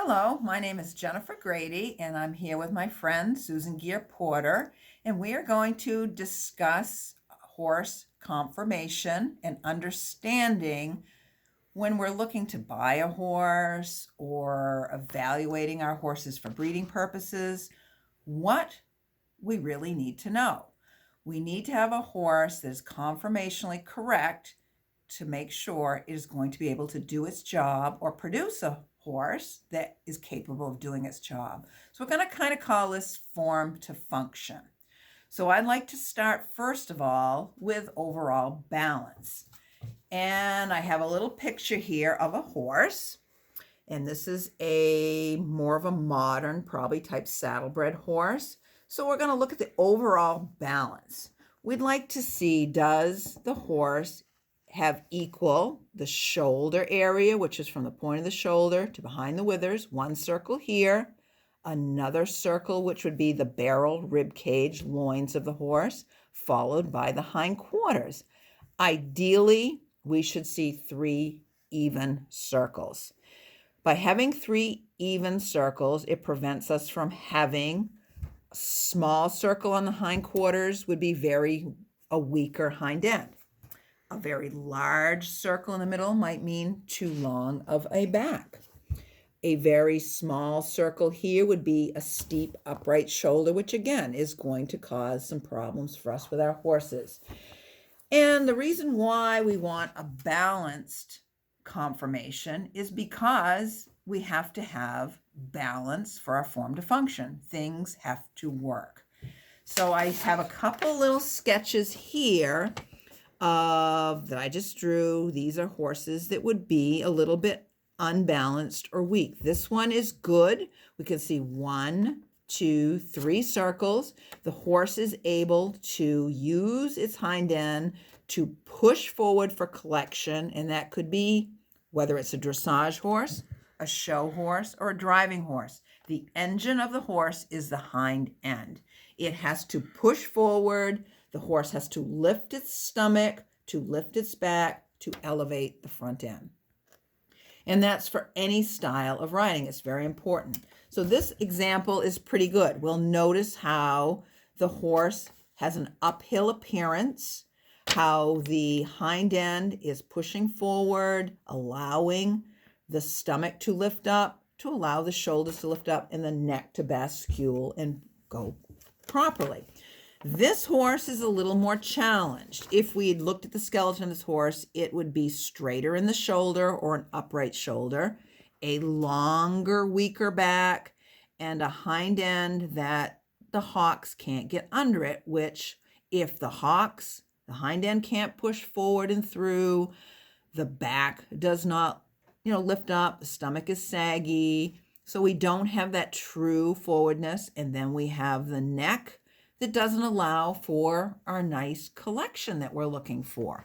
Hello, my name is Jennifer Grady, and I'm here with my friend Susan Gear Porter, and we are going to discuss horse conformation and understanding when we're looking to buy a horse or evaluating our horses for breeding purposes, what we really need to know. We need to have a horse that is conformationally correct to make sure it is going to be able to do its job or produce a horse that is capable of doing its job. So we're going to kind of call this form to function. So I'd like to start first of all with overall balance. And I have a little picture here of a horse. And this is a more of a modern, probably type saddlebred horse. So we're going to look at the overall balance. We'd like to see, does the horse have equal the shoulder area, which is from the point of the shoulder to behind the withers, one circle here, another circle, which would be the barrel, rib cage, loins of the horse, followed by the hindquarters. Ideally, we should see 3 even circles. By having 3 even circles, it prevents us from having a small circle on the hindquarters would be a weaker hind end. A very large circle in the middle might mean too long of a back. A very small circle here would be a steep upright shoulder, which again is going to cause some problems for us with our horses. And the reason why we want a balanced conformation is because we have to have balance for our form to function. Things have to work. So I have a couple little sketches here that I just drew. These are horses that would be a little bit unbalanced or weak. This one is good. We can see 1, 2, 3 circles. The horse is able to use its hind end to push forward for collection, and that could be whether it's a dressage horse, a show horse, or a driving horse. The engine of the horse is the hind end. It has to push forward. The horse has to lift its stomach, to lift its back, to elevate the front end. And that's for any style of riding. It's very important. So this example is pretty good. We'll notice how the horse has an uphill appearance, how the hind end is pushing forward, allowing the stomach to lift up, to allow the shoulders to lift up, and the neck to bascule and go properly. This horse is a little more challenged. If we had looked at the skeleton of this horse, it would be straighter in the shoulder or an upright shoulder, a longer, weaker back, and a hind end that the hocks can't get under it, which if the hind end can't push forward and through, the back does not, lift up, the stomach is saggy, so we don't have that true forwardness, and then we have the neck that doesn't allow for our nice collection that we're looking for.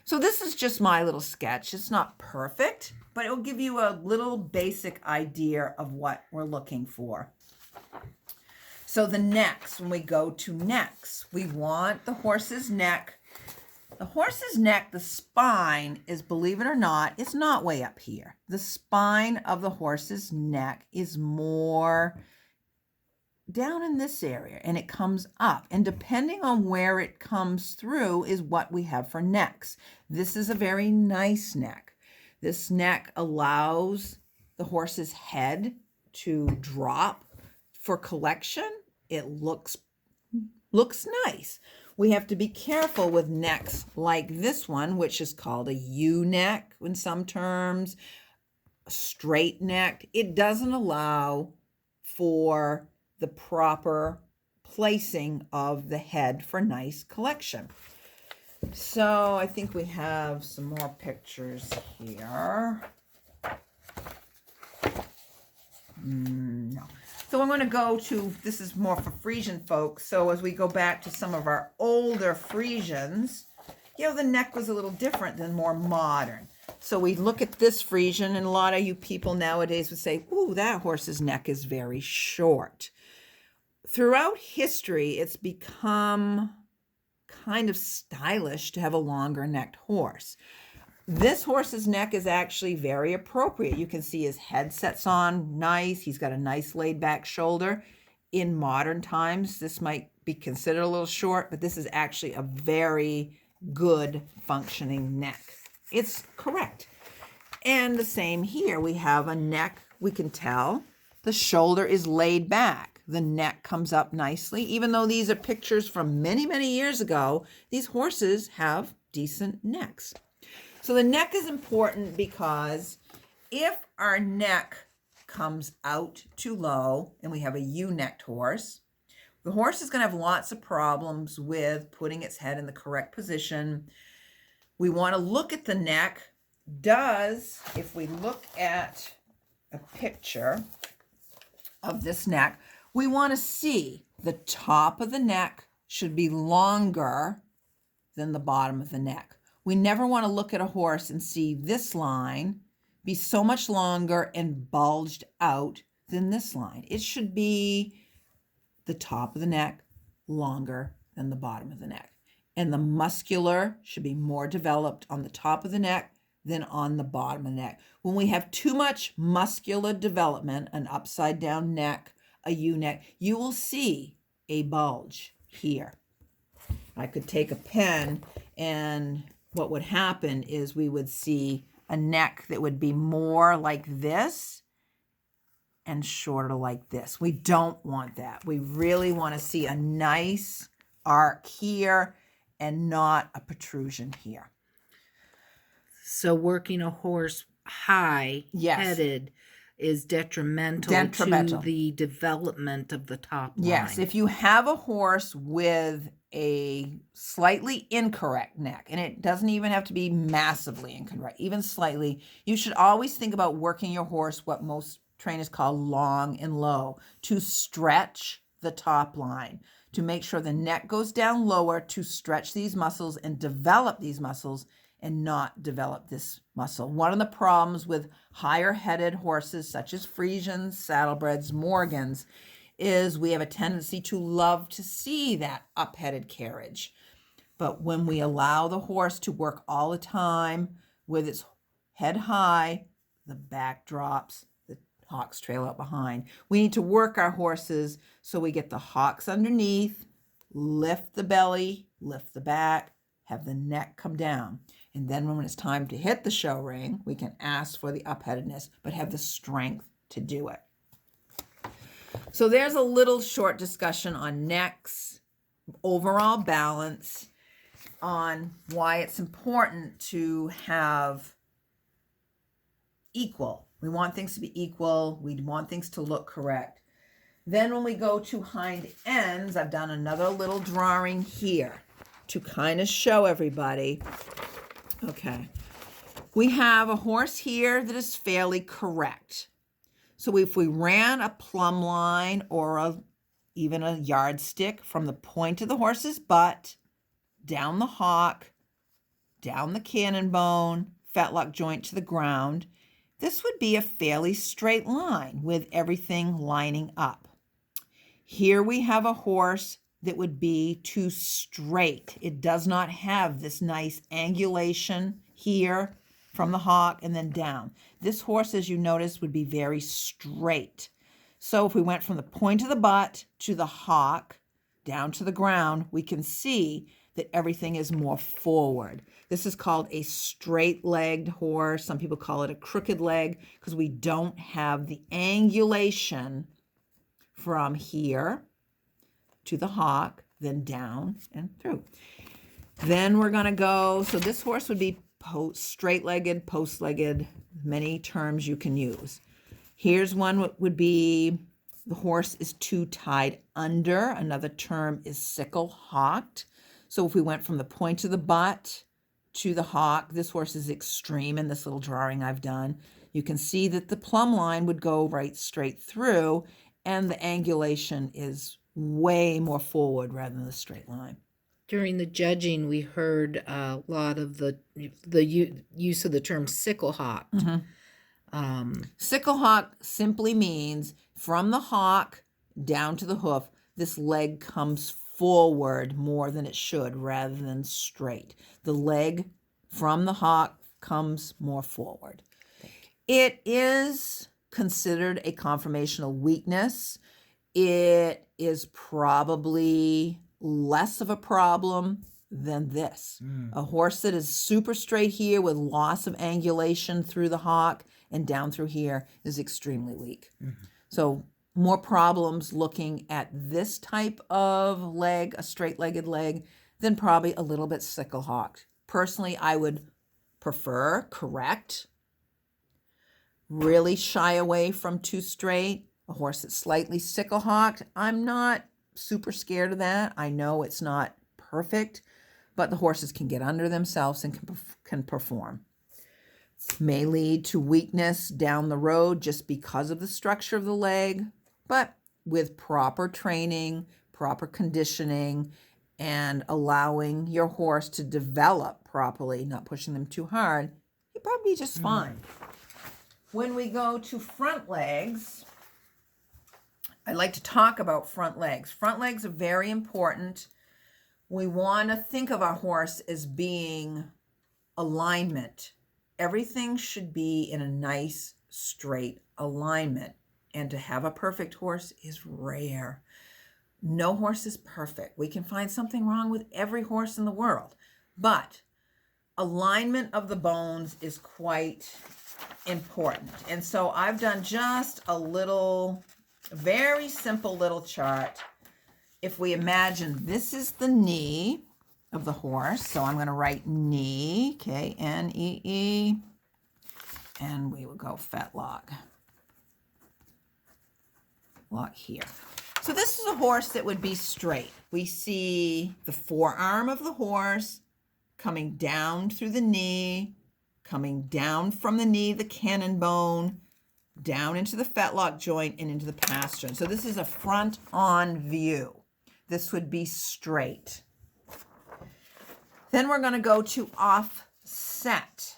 So this is just my little sketch. It's not perfect, but it will give you a little basic idea of what we're looking for. So the necks, when we go to necks, we want the horse's neck. The horse's neck, the spine is, believe it or not, it's not way up here. The spine of the horse's neck is more down in this area, and it comes up, and depending on where it comes through is what we have for necks. This is a very nice neck. This neck allows the horse's head to drop for collection. It looks nice. We have to be careful with necks like this one, which is called a U neck in some terms, a straight neck. It doesn't allow for the proper placing of the head for nice collection. So I think we have some more pictures here. No. So I'm going to go to, this is more for Frisian folks. So as we go back to some of our older Frisians, the neck was a little different than more modern. So we look at this Frisian, and a lot of you people nowadays would say, ooh, that horse's neck is very short. Throughout history, it's become kind of stylish to have a longer necked horse. This horse's neck is actually very appropriate. You can see his head sets on nice. He's got a nice laid back shoulder. In modern times, this might be considered a little short, but this is actually a very good functioning neck. It's correct. And the same here. We have a neck, we can tell the shoulder is laid back. The neck comes up nicely. Even though these are pictures from many, many years ago, these horses have decent necks. So the neck is important because if our neck comes out too low and we have a U-necked horse, the horse is going to have lots of problems with putting its head in the correct position. We want to look at the neck. If we look at a picture of this neck, we want to see the top of the neck should be longer than the bottom of the neck. We never want to look at a horse and see this line be so much longer and bulged out than this line. It should be the top of the neck longer than the bottom of the neck. And the muscular should be more developed on the top of the neck than on the bottom of the neck. When we have too much muscular development, an upside down neck, a U-neck, you will see a bulge here. I could take a pen, and what would happen is we would see a neck that would be more like this and shorter like this. We don't want that. We really want to see a nice arc here and not a protrusion here. So working a horse high-headed is detrimental to the development of the top line. Yes, if you have a horse with a slightly incorrect neck, and it doesn't even have to be massively incorrect, even slightly, you should always think about working your horse what most trainers call long and low, to stretch the top line, to make sure the neck goes down lower, to stretch these muscles and develop these muscles and not develop this muscle. One of the problems with higher headed horses such as Friesians, Saddlebreds, Morgans is we have a tendency to love to see that up-headed carriage. But when we allow the horse to work all the time with its head high, the back drops, the hocks trail out behind. We need to work our horses so we get the hocks underneath, lift the belly, lift the back, have the neck come down. And then when it's time to hit the show ring, we can ask for the up-headedness, but have the strength to do it. So there's a little short discussion on necks, overall balance, on why it's important to have equal. We want things to be equal. We want things to look correct. Then when we go to hind ends, I've done another little drawing here to kind of show everybody. Okay, we have a horse here that is fairly correct. So if we ran a plumb line or even a yardstick from the point of the horse's butt, down the hock, down the cannon bone, fetlock joint to the ground, this would be a fairly straight line with everything lining up. Here we have a horse that would be too straight. It does not have this nice angulation here from the hock and then down. This horse, as you notice, would be very straight. So if we went from the point of the butt to the hock, down to the ground, we can see that everything is more forward. This is called a straight-legged horse. Some people call it a crooked leg because we don't have the angulation from here to the hock, then down and through. Then we're going to go, so this horse would be straight-legged, post-legged, many terms you can use. Here's one would be the horse is too tied under. Another term is sickle hocked. So if we went from the point of the butt to the hock, this horse is extreme in this little drawing I've done. You can see that the plumb line would go right straight through, and the angulation is way more forward rather than the straight line. During the judging, we heard a lot of the use of the term sickle hock. Mm-hmm. Sickle hock simply means from the hock down to the hoof, this leg comes forward more than it should rather than straight. The leg from the hock comes more forward. It is considered a conformational weakness. It is probably less of a problem than this. A horse that is super straight here with loss of angulation through the hock and down through here is extremely weak. So more problems looking at this type of leg, a straight-legged leg, than probably a little bit sickle-hocked. Personally, I would prefer correct, really shy away from too straight. A horse that's slightly sickle-hocked, I'm not super scared of that. I know it's not perfect, but the horses can get under themselves and can perform. May lead to weakness down the road just because of the structure of the leg, but with proper training, proper conditioning, and allowing your horse to develop properly, not pushing them too hard, you'll probably be just fine. When we go to front legs, I like to talk about front legs. Front legs are very important. We want to think of our horse as being alignment. Everything should be in a nice, straight alignment. And to have a perfect horse is rare. No horse is perfect. We can find something wrong with every horse in the world. But alignment of the bones is quite important. And so I've done just a little, very simple little chart. If we imagine this is the knee of the horse, so I'm going to write knee, K-N-E-E, and we will go fetlock. Lock here. So this is a horse that would be straight. We see the forearm of the horse coming down through the knee, coming down from the knee, the cannon bone, down into the fetlock joint and into the pastern. So this is a front-on view. This would be straight. Then we're going to go to offset.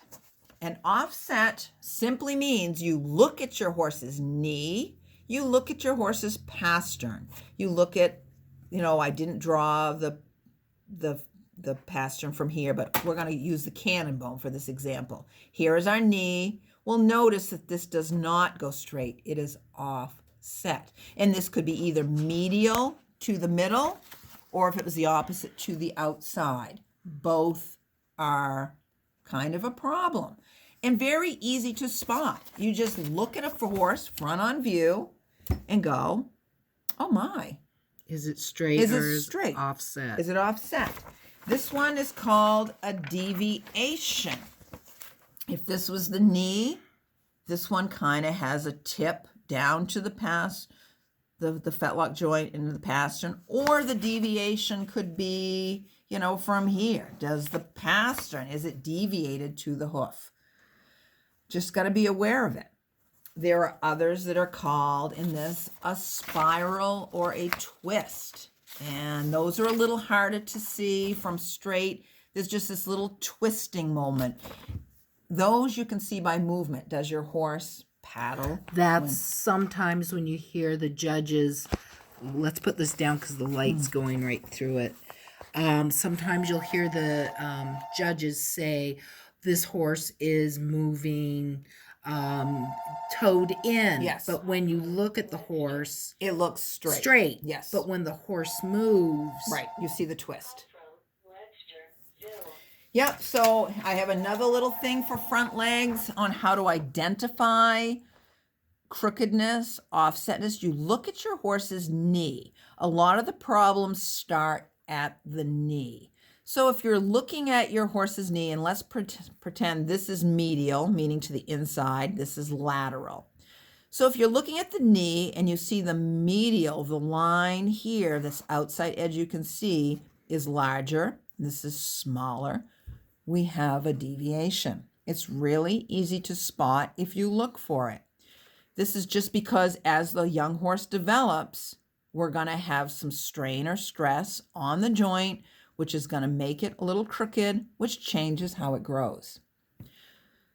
And offset simply means you look at your horse's knee, you look at your horse's pastern. You look at, I didn't draw the pastern from here, but we're going to use the cannon bone for this example. Here is our knee. We'll notice that this does not go straight. It is offset. And this could be either medial to the middle, or if it was the opposite, to the outside. Both are kind of a problem and very easy to spot. You just look at a horse front on view and go, oh my. Is it straight or is it offset? Is it offset? This one is called a deviation. If this was the knee, this one kind of has a tip down to the the fetlock joint into the pastern, or the deviation could be, from here. Does the pastern, is it deviated to the hoof? Just got to be aware of it. There are others that are called in this a spiral or a twist. And those are a little harder to see from straight. There's just this little twisting moment. Those you can see by movement. Does your horse paddle? That's sometimes when you hear the judges, let's put this down because the light's going right through it. Sometimes you'll hear the judges say, this horse is moving toed in. Yes. But when you look at the horse, it looks straight. Straight. Yes. But when the horse moves. Right. You see the twist. Yep. So I have another little thing for front legs on how to identify crookedness, offsetness. You look at your horse's knee. A lot of the problems start at the knee. So if you're looking at your horse's knee, and let's pretend this is medial, meaning to the inside, this is lateral. So if you're looking at the knee and you see the medial, the line here, this outside edge you can see is larger, this is smaller, we have a deviation. It's really easy to spot if you look for it. This is just because as the young horse develops, we're going to have some strain or stress on the joint, which is going to make it a little crooked, which changes how it grows.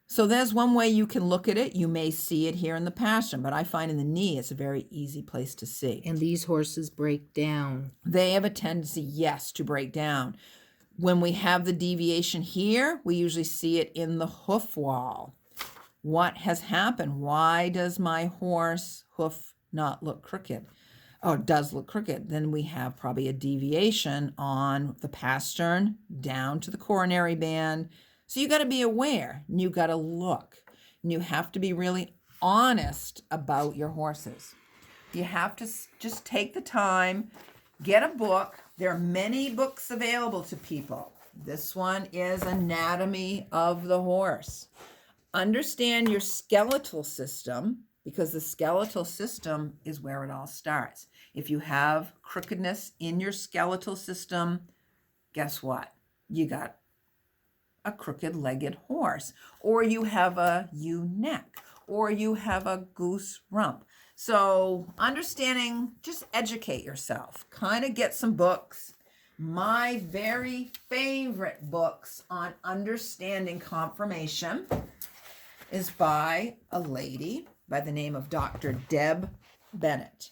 So there's one way you can look at it. You may see it here in the pastern, but I find in the knee it's a very easy place to see. And these horses break down. They have a tendency, yes, to break down. When we have the deviation here, we usually see it in the hoof wall. What has happened? Why does my horse hoof not look crooked? Oh, it does look crooked. Then we have probably a deviation on the pastern down to the coronary band. So you got to be aware, and you got to look, and you have to be really honest about your horses. You have to just take the time, get a book. There are many books available to people. This one is Anatomy of the Horse. Understand your skeletal system, because the skeletal system is where it all starts. If you have crookedness in your skeletal system, guess what? You got a crooked-legged horse, or you have a ewe-neck, or you have a goose rump. So understanding, just educate yourself. Kind of get some books. My very favorite books on understanding conformation is by a lady by the name of Dr. Deb Bennett.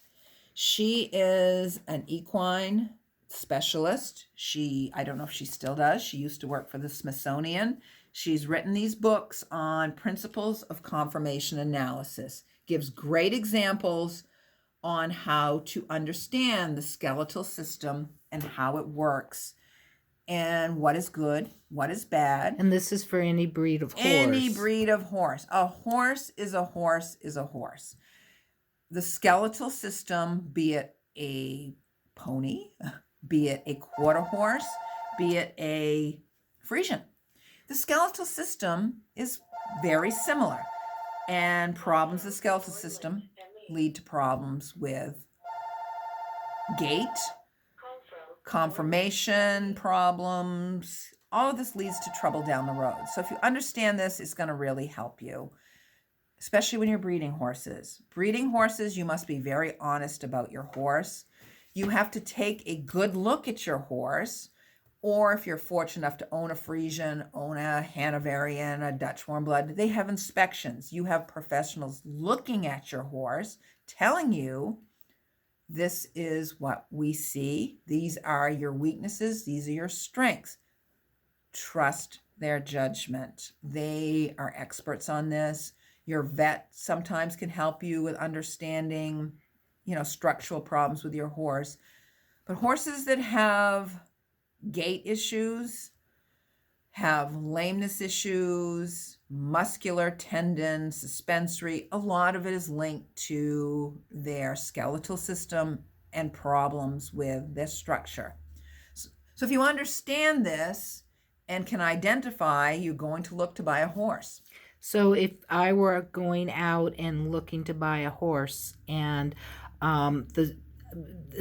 She is an equine specialist. I don't know if she still does. She used to work for the Smithsonian. She's written these books on principles of conformation analysis, gives great examples on how to understand the skeletal system and how it works, and what is good, what is bad. And this is for any breed of horse. Any breed of horse. A horse is a horse is a horse. The skeletal system, be it a pony, be it a quarter horse, be it a Frisian, the skeletal system is very similar. And problems of the skeletal system lead to problems with gait, conformation problems. All of this leads to trouble down the road. So if you understand this, it's going to really help you, especially when you're breeding horses. Breeding horses, you must be very honest about your horse. You have to take a good look at your horse, or if you're fortunate enough to own a Frisian, own a Hanoverian, a Dutch warm blood, they have inspections. You have professionals looking at your horse, telling you, this is what we see. These are your weaknesses. These are your strengths. Trust their judgment. They are experts on this. Your vet sometimes can help you with understanding, structural problems with your horse. But horses that have gait issues, have lameness issues, muscular tendon, suspensory, a lot of it is linked to their skeletal system and problems with their structure. So if you understand this and can identify, you're going to look to buy a horse. So if I were going out and looking to buy a horse, and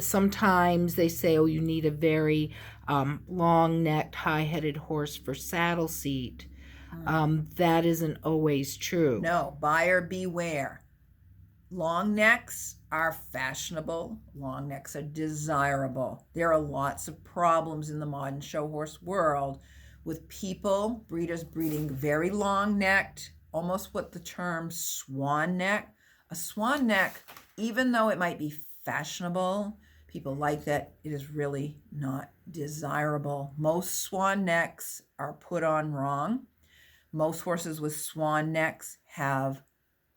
sometimes they say, oh, you need a very long-necked, high-headed horse for saddle seat. That isn't always true. No, buyer beware. Long necks are fashionable. Long necks are desirable. There are lots of problems in the modern show horse world with breeders breeding very long-necked, almost what the term swan neck. A swan neck, even though it might be fashionable, people like that, it is really not desirable. Most swan necks are put on wrong. Most horses with swan necks have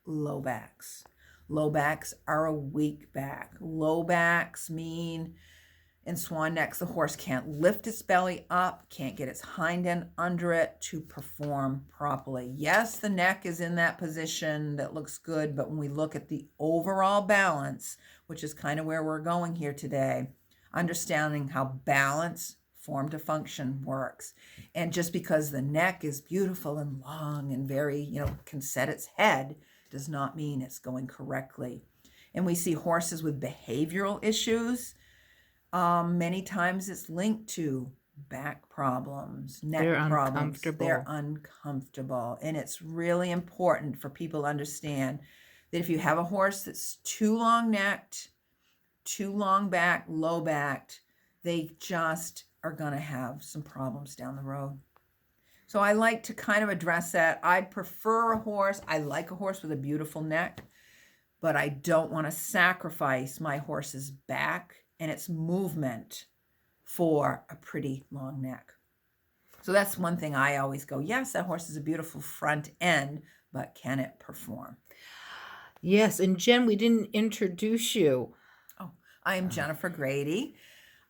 low backs. Low backs are a weak back. Low backs mean in swan necks, the horse can't lift its belly up, can't get its hind end under it to perform properly. Yes, the neck is in that position that looks good, but when we look at the overall balance, which is kind of where we're going here today, understanding how balance, form to function works. And just because the neck is beautiful and long and very, can set its head, does not mean it's going correctly. And we see horses with behavioral issues. Many times it's linked to back problems, neck problems. They're uncomfortable. And it's really important for people to understand that if you have a horse that's too long-necked, too long back, low backed, they just are going to have some problems down the road. So I like to kind of address that. I'd prefer a horse. I like a horse with a beautiful neck, but I don't want to sacrifice my horse's back and its movement for a pretty long neck. So that's one thing I always go, yes, that horse is a beautiful front end, but can it perform? Yes, and Jen, we didn't introduce you. Oh, I am Jennifer Grady.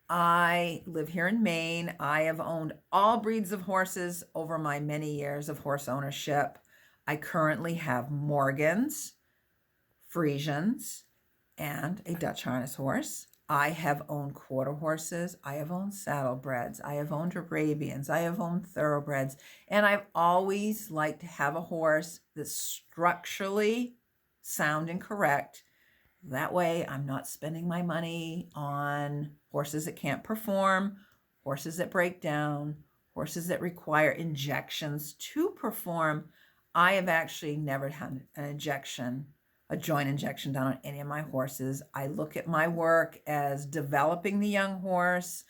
I live here in Maine. I have owned all breeds of horses over my many years of horse ownership. I currently have Morgans, Friesians, and a Dutch harness horse. I have owned quarter horses. I have owned saddlebreds. I have owned Arabians. I have owned thoroughbreds. And I've always liked to have a horse that's structurally sound and correct. That way, I'm not spending my money on horses that can't perform, horses that break down, horses that require injections to perform. I have actually never had a joint injection done on any of my horses. I look at my work as developing the young horse.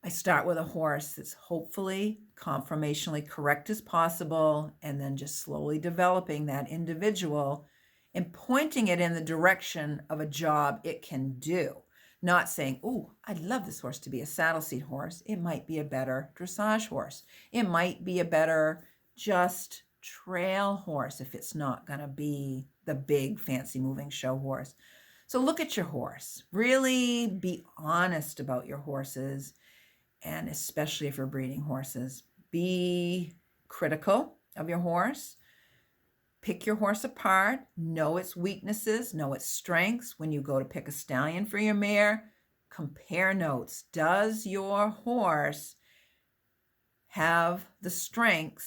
I start with a horse that's hopefully conformationally correct as possible, and then just slowly developing that individual and pointing it in the direction of a job it can do. Not saying, oh, I'd love this horse to be a saddle seat horse. It might be a better dressage horse. It might be a better just trail horse if it's not going to be the big fancy moving show horse. So look at your horse. Really be honest about your horses, and especially if you're breeding horses. Be critical of your horse. Pick your horse apart, know its weaknesses, know its strengths. When you go to pick a stallion for your mare, compare notes. Does your horse have the same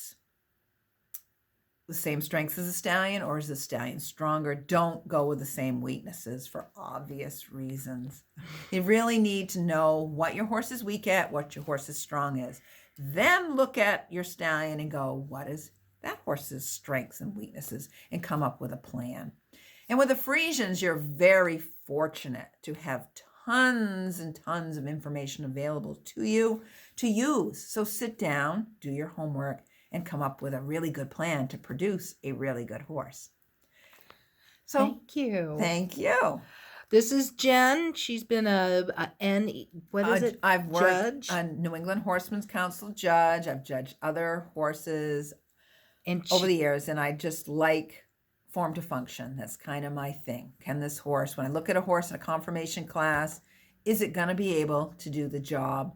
strengths as a stallion, or is the stallion stronger? Don't go with the same weaknesses for obvious reasons. You really need to know what your horse is weak at, what your horse's strong is. Then look at your stallion and go, what is that horse's strengths and weaknesses, and come up with a plan. And with the Friesians, you're very fortunate to have tons and tons of information available to you to use. So sit down, do your homework, and come up with a really good plan to produce a really good horse. So Thank you. Thank you. This is Jen. She's been I've worked judge? a New England Horsemen's Council judge. I've judged other horses And over the years, and I just like form to function. That's kind of my thing. Can this horse, when I look at a horse in a conformation class, is it going to be able to do the job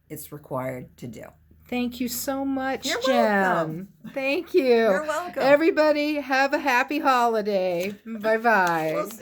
it's required to do? Thank you so much, You're Jen. welcome. Thank you. You're welcome. Everybody, have a happy holiday. Bye-bye. We'll see.